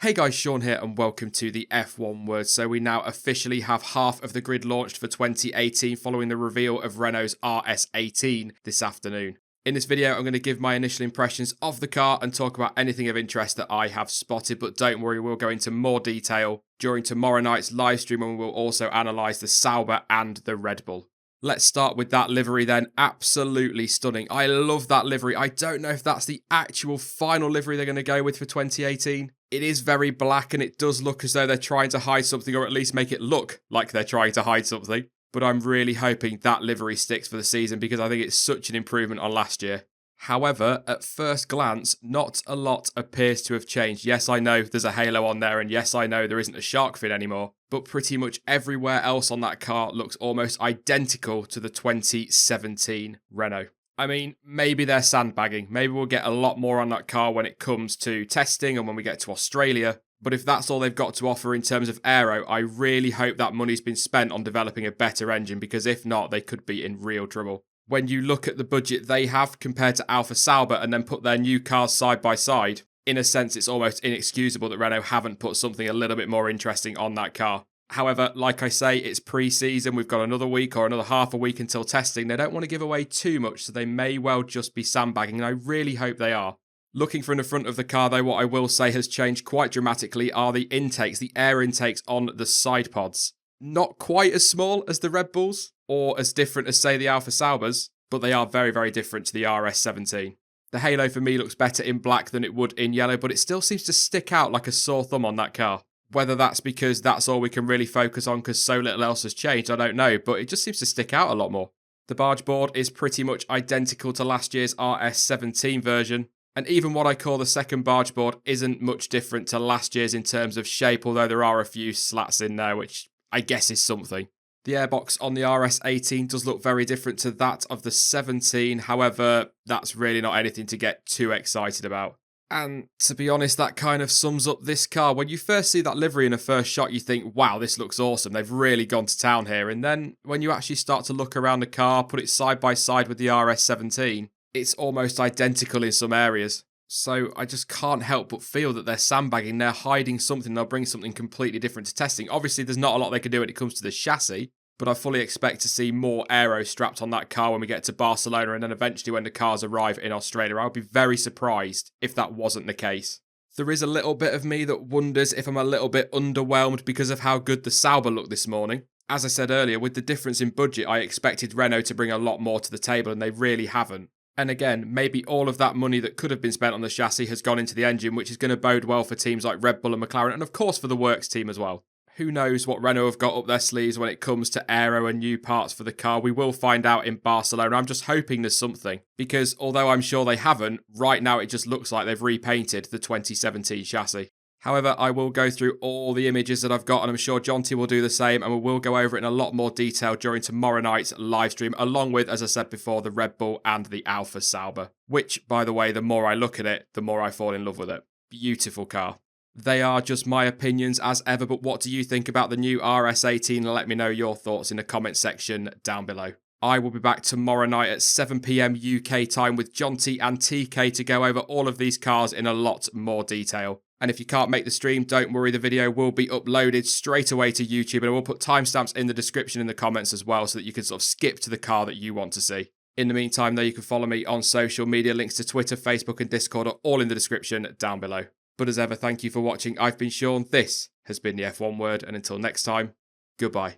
Hey guys, Sean here and welcome to the F1 Word. So we now officially have half of the grid launched for 2018 following the reveal of Renault's RS18 this afternoon. In this video, I'm going to give my initial impressions of the car and talk about anything of interest that I have spotted, but don't worry, we'll go into more detail during tomorrow night's live stream and we'll also analyse the Sauber and the Red Bull. Let's start with that livery then. Absolutely stunning. I love that livery. I don't know if that's the actual final livery they're going to go with for 2018. It is very black and it does look as though they're trying to hide something, or at least make it look like they're trying to hide something. But I'm really hoping that livery sticks for the season because I think it's such an improvement on last year. However, at first glance, not a lot appears to have changed. Yes, I know there's a halo on there, and yes, I know there isn't a shark fin anymore, but pretty much everywhere else on that car looks almost identical to the 2017 Renault. I mean, maybe they're sandbagging. Maybe we'll get a lot more on that car when it comes to testing and when we get to Australia. But if that's all they've got to offer in terms of aero, I really hope that money's been spent on developing a better engine, because if not, they could be in real trouble. When you look at the budget they have compared to Alfa Sauber and then put their new cars side by side, in a sense it's almost inexcusable that Renault haven't put something a little bit more interesting on that car. However, like I say, it's pre-season, we've got another week or another half a week until testing. They don't want to give away too much, so they may well just be sandbagging, and I really hope they are. Looking from the front of the car though, what I will say has changed quite dramatically are the intakes, the air intakes on the side pods. Not quite as small as the Red Bulls, or as different as, say, the Alfa Saubers, but they are very, very different to the RS17. The halo for me looks better in black than it would in yellow, but it still seems to stick out like a sore thumb on that car. Whether that's because that's all we can really focus on because so little else has changed, I don't know, but it just seems to stick out a lot more. The barge board is pretty much identical to last year's RS17 version, and even what I call the second barge board isn't much different to last year's in terms of shape, although there are a few slats in there, which I guess is something. The airbox on the RS18 does look very different to that of the 17, however, that's really not anything to get too excited about. And to be honest, that kind of sums up this car. When you first see that livery in a first shot, you think, wow, this looks awesome. They've really gone to town here. And then when you actually start to look around the car, put it side by side with the RS17, it's almost identical in some areas. So I just can't help but feel that they're sandbagging, they're hiding something, they'll bring something completely different to testing. Obviously, there's not a lot they can do when it comes to the chassis, but I fully expect to see more aero strapped on that car when we get to Barcelona and then eventually when the cars arrive in Australia. I would be very surprised if that wasn't the case. There is a little bit of me that wonders if I'm a little bit underwhelmed because of how good the Sauber looked this morning. As I said earlier, with the difference in budget, I expected Renault to bring a lot more to the table and they really haven't. And again, maybe all of that money that could have been spent on the chassis has gone into the engine, which is going to bode well for teams like Red Bull and McLaren, and of course for the Works team as well. Who knows what Renault have got up their sleeves when it comes to aero and new parts for the car. We will find out in Barcelona. I'm just hoping there's something, because although I'm sure they haven't, right now it just looks like they've repainted the 2017 chassis. However, I will go through all the images that I've got, and I'm sure Jonty will do the same, and we will go over it in a lot more detail during tomorrow night's live stream, along with, as I said before, the Red Bull and the Alfa Sauber. Which, by the way, the more I look at it, the more I fall in love with it. Beautiful car. They are just my opinions as ever, but what do you think about the new RS18? Let me know your thoughts in the comment section down below. I will be back tomorrow night at 7 PM UK time with Jonty and TK to go over all of these cars in a lot more detail. And if you can't make the stream, don't worry, the video will be uploaded straight away to YouTube, and I will put timestamps in the description in the comments as well so that you can sort of skip to the car that you want to see. In the meantime, though, you can follow me on social media. Links to Twitter, Facebook and Discord are all in the description down below. But as ever, thank you for watching. I've been Sean, this has been the F1 Word, and until next time, goodbye.